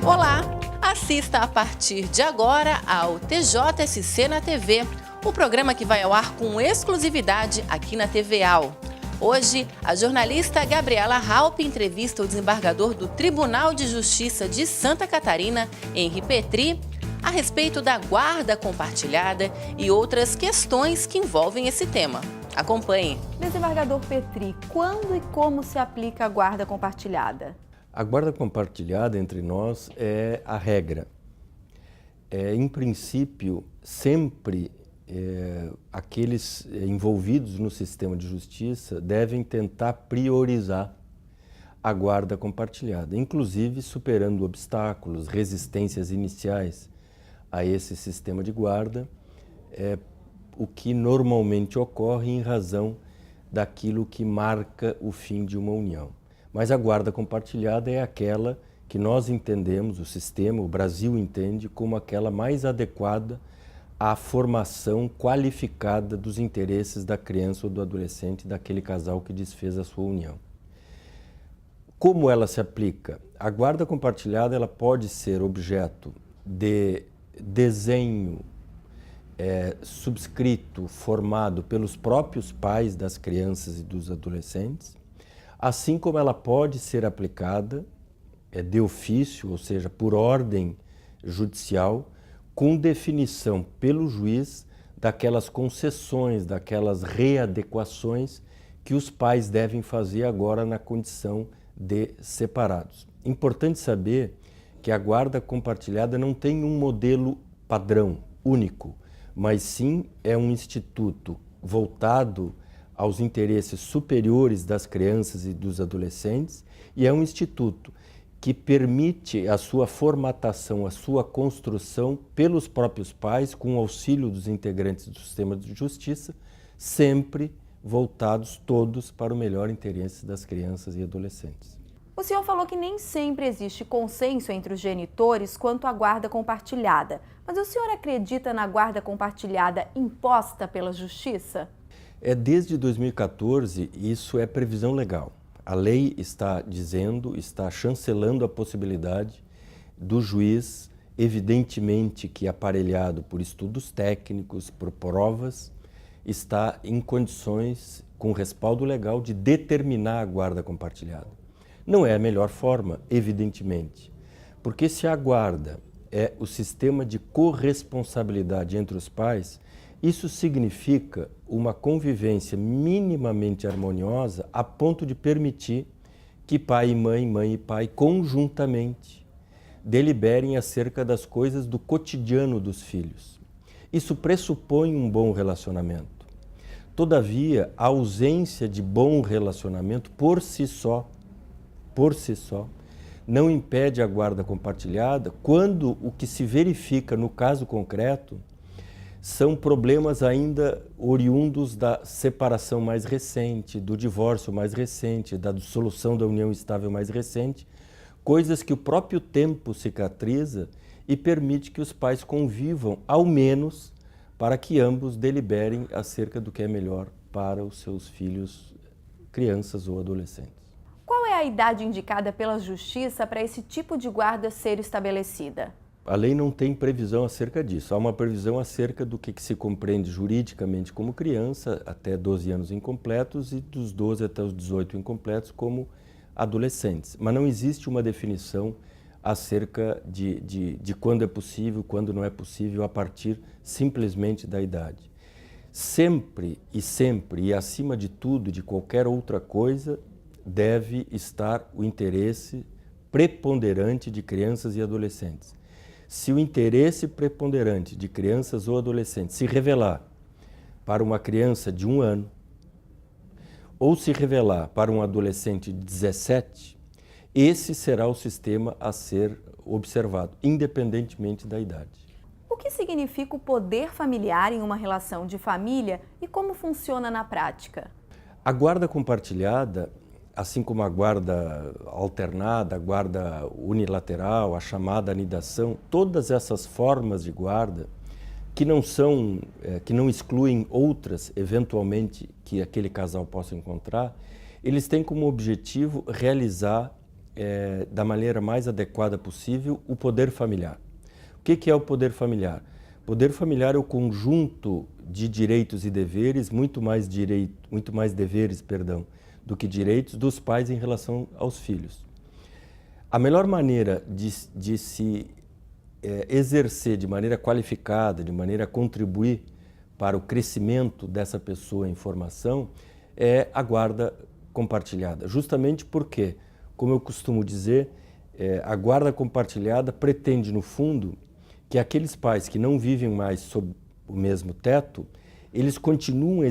Olá! Assista a partir de agora ao TJSC na TV, o programa que vai ao ar com exclusividade aqui na TVAL. Hoje, a jornalista Gabriela Raupp entrevista o desembargador do Tribunal de Justiça de Santa Catarina, Henri Petri, a respeito da guarda compartilhada e outras questões que envolvem esse tema. Acompanhe. Desembargador Petri, quando e como se aplica a guarda compartilhada? A guarda compartilhada entre nós é a regra. Em princípio, sempre aqueles envolvidos no sistema de justiça devem tentar priorizar a guarda compartilhada, inclusive superando obstáculos, resistências iniciais a esse sistema de guarda, o que normalmente ocorre em razão daquilo que marca o fim de uma união. Mas a guarda compartilhada é aquela que nós entendemos, o sistema, o Brasil entende, como aquela mais adequada à formação qualificada dos interesses da criança ou do adolescente, daquele casal que desfez a sua união. Como ela se aplica? A guarda compartilhada ela pode ser objeto de desenho subscrito, formado pelos próprios pais das crianças e dos adolescentes, assim como ela pode ser aplicada de ofício, ou seja, por ordem judicial, com definição pelo juiz daquelas concessões, daquelas readequações que os pais devem fazer agora na condição de separados. Importante saber que a guarda compartilhada não tem um modelo padrão, único, mas sim é um instituto voltado aos interesses superiores das crianças e dos adolescentes e é um instituto que permite a sua formatação, a sua construção pelos próprios pais, com o auxílio dos integrantes do sistema de justiça, sempre voltados todos para o melhor interesse das crianças e adolescentes. O senhor falou que nem sempre existe consenso entre os genitores quanto à guarda compartilhada, mas o senhor acredita na guarda compartilhada imposta pela Justiça? Desde 2014, isso é previsão legal. A lei está chancelando a possibilidade do juiz, evidentemente que aparelhado por estudos técnicos, por provas, está em condições, com respaldo legal, de determinar a guarda compartilhada. Não é a melhor forma, evidentemente, porque se a guarda é o sistema de corresponsabilidade entre os pais, isso significa uma convivência minimamente harmoniosa a ponto de permitir que pai e mãe, mãe e pai, conjuntamente, deliberem acerca das coisas do cotidiano dos filhos. Isso pressupõe um bom relacionamento. Todavia, a ausência de bom relacionamento por si só, não impede a guarda compartilhada quando o que se verifica no caso concreto são problemas ainda oriundos da separação mais recente, do divórcio mais recente, da dissolução da união estável mais recente, coisas que o próprio tempo cicatriza e permite que os pais convivam, ao menos, para que ambos deliberem acerca do que é melhor para os seus filhos, crianças ou adolescentes. Qual é a idade indicada pela Justiça para esse tipo de guarda ser estabelecida? A lei não tem previsão acerca disso. Há uma previsão acerca do que se compreende juridicamente como criança, até 12 anos incompletos, e dos 12 até os 18 incompletos como adolescentes. Mas não existe uma definição acerca de quando é possível, quando não é possível, a partir simplesmente da idade. Sempre, e acima de tudo, de qualquer outra coisa, deve estar o interesse preponderante de crianças e adolescentes. Se o interesse preponderante de crianças ou adolescentes se revelar para uma criança de 1 ano ou se revelar para um adolescente de 17, esse será o sistema a ser observado, independentemente da idade. O que significa o poder familiar em uma relação de família e como funciona na prática? A guarda compartilhada, assim como a guarda alternada, a guarda unilateral, a chamada anidação, todas essas formas de guarda que não excluem outras, eventualmente, que aquele casal possa encontrar, eles têm como objetivo realizar da maneira mais adequada possível o poder familiar. O que é o poder familiar? O poder familiar é o conjunto de direitos e deveres, muito mais deveres, do que direitos dos pais em relação aos filhos. A melhor maneira de se exercer de maneira qualificada, de maneira a contribuir para o crescimento dessa pessoa em formação, é a guarda compartilhada. Justamente porque, como eu costumo dizer, a guarda compartilhada pretende, no fundo, que aqueles pais que não vivem mais sob o mesmo teto, eles continuam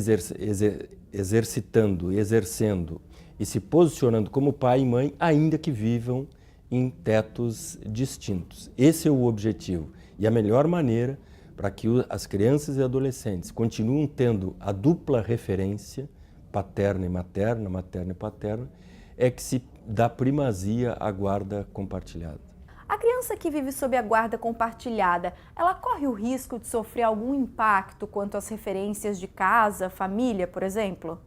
exercendo e se posicionando como pai e mãe, ainda que vivam em tetos distintos. Esse é o objetivo. E a melhor maneira para que as crianças e adolescentes continuem tendo a dupla referência, paterna e materna, materna e paterna, é que se dá primazia à guarda compartilhada. A criança que vive sob a guarda compartilhada, ela corre o risco de sofrer algum impacto quanto às referências de casa, família, por exemplo?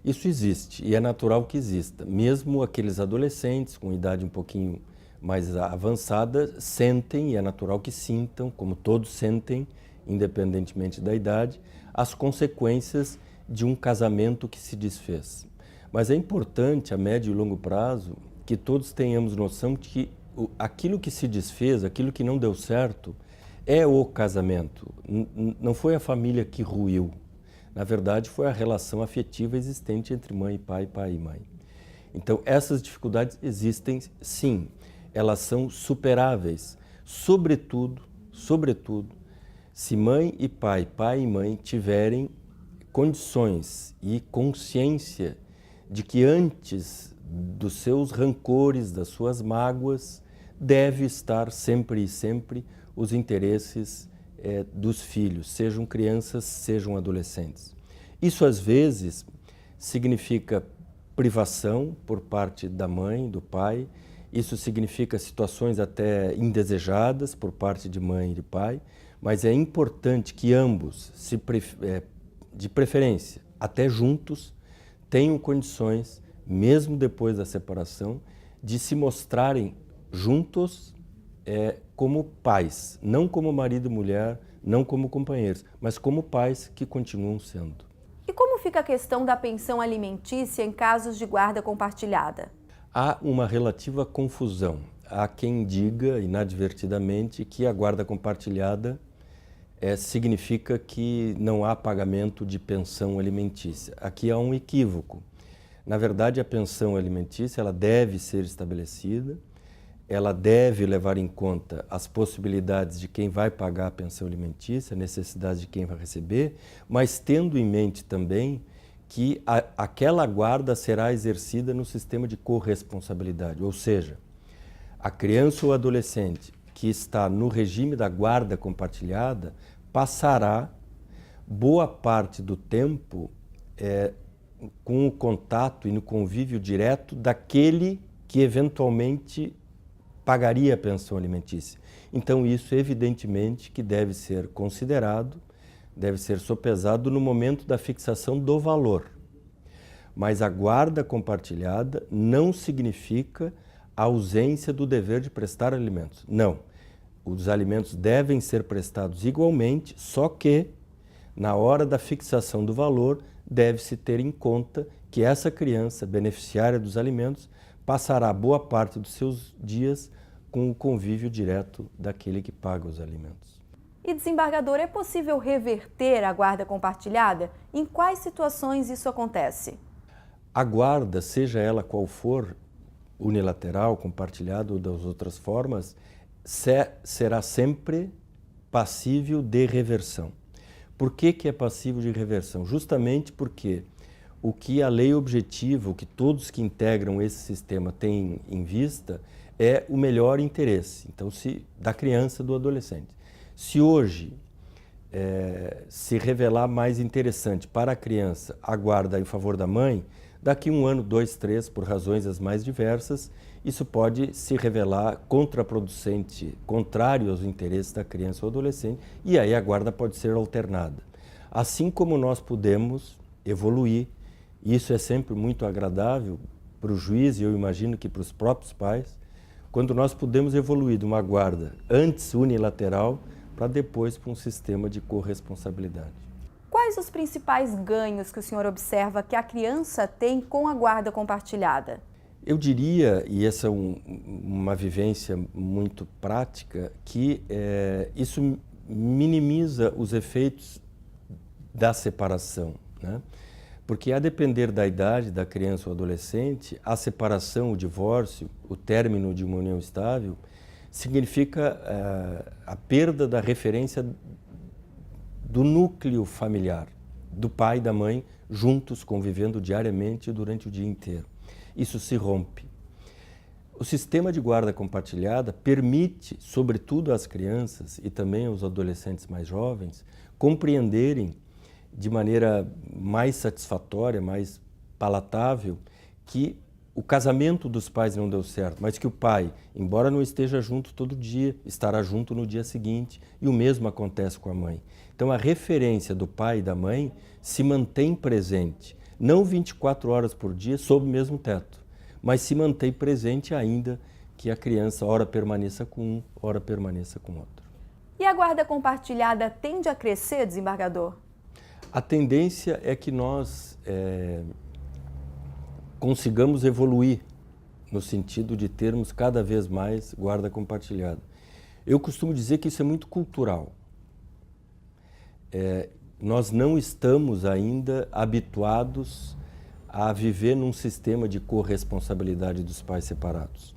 Isso existe e é natural que exista. Mesmo aqueles adolescentes com idade um pouquinho mais avançada sentem, e é natural que sintam, como todos sentem, independentemente da idade, as consequências de um casamento que se desfez. Mas é importante, a médio e longo prazo, que todos tenhamos noção de que aquilo que se desfez, aquilo que não deu certo, é o casamento. Não foi a família que ruiu. Na verdade, foi a relação afetiva existente entre mãe e pai e mãe. Então, essas dificuldades existem, sim. Elas são superáveis. Sobretudo, se mãe e pai e mãe tiverem condições e consciência de que antes dos seus rancores, das suas mágoas, deve estar sempre os interesses dos filhos, sejam crianças, sejam adolescentes. Isso às vezes significa privação por parte da mãe, do pai, isso significa situações até indesejadas por parte de mãe e de pai, mas é importante que ambos, de preferência, até juntos, tenham condições, mesmo depois da separação, de se mostrarem juntos como pais, não como marido e mulher, não como companheiros, mas como pais que continuam sendo. E como fica a questão da pensão alimentícia em casos de guarda compartilhada? Há uma relativa confusão. Há quem diga, inadvertidamente, que a guarda compartilhada significa que não há pagamento de pensão alimentícia. Aqui há um equívoco. Na verdade, a pensão alimentícia ela deve ser estabelecida, ela deve levar em conta as possibilidades de quem vai pagar a pensão alimentícia, a necessidade de quem vai receber, mas tendo em mente também que aquela guarda será exercida no sistema de corresponsabilidade, ou seja, a criança ou adolescente que está no regime da guarda compartilhada passará boa parte do tempo com o contato e no convívio direto daquele que eventualmente pagaria a pensão alimentícia. Então isso evidentemente que deve ser considerado, deve ser sopesado no momento da fixação do valor. Mas a guarda compartilhada não significa a ausência do dever de prestar alimentos. Não. Os alimentos devem ser prestados igualmente, só que, na hora da fixação do valor, deve-se ter em conta que essa criança, beneficiária dos alimentos, passará boa parte dos seus dias com o convívio direto daquele que paga os alimentos. E, desembargador, é possível reverter a guarda compartilhada? Em quais situações isso acontece? A guarda, seja ela qual for, unilateral, compartilhada ou das outras formas, será sempre passível de reversão. Por que é passível de reversão? Justamente porque o que a lei objetiva, o que todos que integram esse sistema têm em vista, é o melhor interesse, então, da criança, do adolescente. Se hoje se revelar mais interessante para a criança a guarda em favor da mãe, daqui 1 ano, 2, 3, por razões as mais diversas, isso pode se revelar contraproducente, contrário aos interesses da criança ou adolescente, e aí a guarda pode ser alternada. Assim como nós podemos evoluir, e isso é sempre muito agradável, para o juiz, e eu imagino que para os próprios pais, quando nós podemos evoluir de uma guarda antes unilateral para depois para um sistema de corresponsabilidade. Quais os principais ganhos que o senhor observa que a criança tem com a guarda compartilhada? Eu diria, e essa é uma vivência muito prática, que isso minimiza os efeitos da separação, né? Porque a depender da idade da criança ou adolescente, a separação, o divórcio, o término de uma união estável, significa a perda da referência do núcleo familiar, do pai e da mãe, juntos, convivendo diariamente durante o dia inteiro. Isso se rompe. O sistema de guarda compartilhada permite, sobretudo às crianças e também aos adolescentes mais jovens, compreenderem de maneira mais satisfatória, mais palatável, que o casamento dos pais não deu certo, mas que o pai, embora não esteja junto todo dia, estará junto no dia seguinte, e o mesmo acontece com a mãe. Então a referência do pai e da mãe se mantém presente, não 24 horas por dia sob o mesmo teto, mas se mantém presente ainda que a criança ora permaneça com um, ora permaneça com outro. E a guarda compartilhada tende a crescer, desembargador? A tendência é que nós consigamos evoluir no sentido de termos cada vez mais guarda compartilhada. Eu costumo dizer que isso é muito cultural. Nós não estamos ainda habituados a viver num sistema de corresponsabilidade dos pais separados.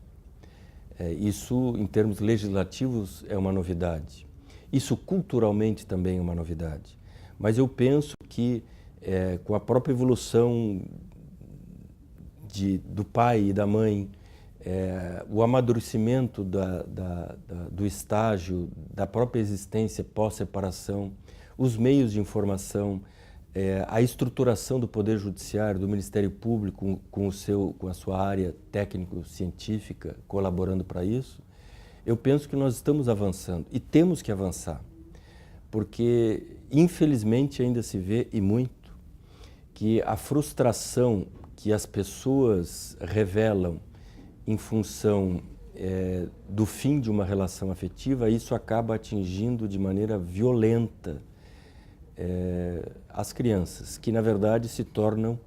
Isso, em termos legislativos, é uma novidade. Isso culturalmente também é uma novidade. Mas eu penso que com a própria evolução do pai e da mãe, o amadurecimento do estágio, da própria existência pós-separação, os meios de informação, a estruturação do Poder Judiciário, do Ministério Público, com a sua área técnico-científica colaborando para isso, eu penso que nós estamos avançando e temos que avançar. Porque, infelizmente, ainda se vê, e muito, que a frustração que as pessoas revelam em função do fim de uma relação afetiva, isso acaba atingindo de maneira violenta as crianças, que, na verdade, se tornam,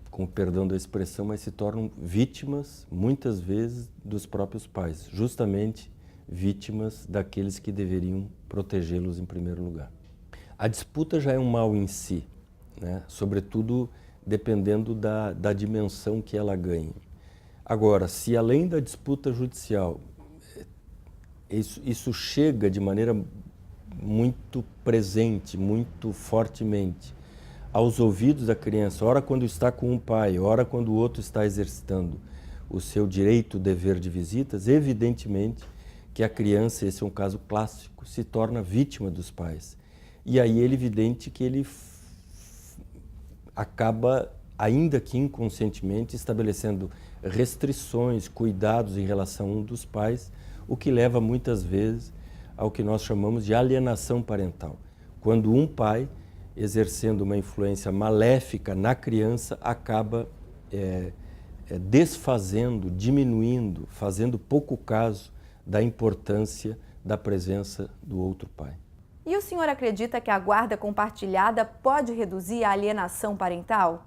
com perdão da expressão, mas se tornam vítimas, muitas vezes, dos próprios pais, justamente vítimas daqueles que deveriam protegê-los em primeiro lugar. A disputa já é um mal em si, né? Sobretudo dependendo da dimensão que ela ganha. Agora, se além da disputa judicial, isso chega de maneira muito presente, muito fortemente, aos ouvidos da criança, ora quando está com um pai, ora quando o outro está exercitando o seu direito, dever de visitas, evidentemente que a criança, esse é um caso clássico, se torna vítima dos pais. E aí é evidente que ele acaba, ainda que inconscientemente, estabelecendo restrições, cuidados em relação a um dos pais, o que leva muitas vezes ao que nós chamamos de alienação parental. Quando um pai, exercendo uma influência maléfica na criança, acaba desfazendo, diminuindo, fazendo pouco caso da importância da presença do outro pai. E o senhor acredita que a guarda compartilhada pode reduzir a alienação parental?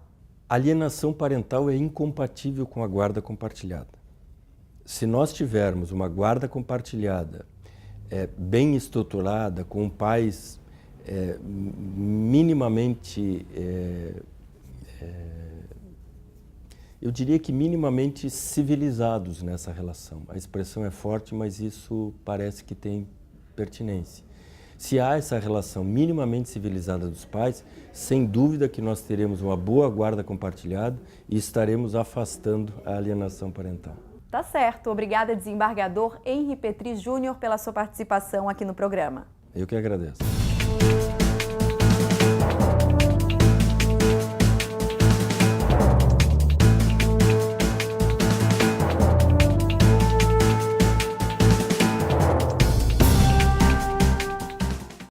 A alienação parental é incompatível com a guarda compartilhada. Se nós tivermos uma guarda compartilhada bem estruturada, com pais minimamente, eu diria que minimamente civilizados nessa relação. A expressão é forte, mas isso parece que tem pertinência. Se há essa relação minimamente civilizada dos pais, sem dúvida que nós teremos uma boa guarda compartilhada e estaremos afastando a alienação parental. Tá certo. Obrigada, desembargador Henri Petri Júnior, pela sua participação aqui no programa. Eu que agradeço.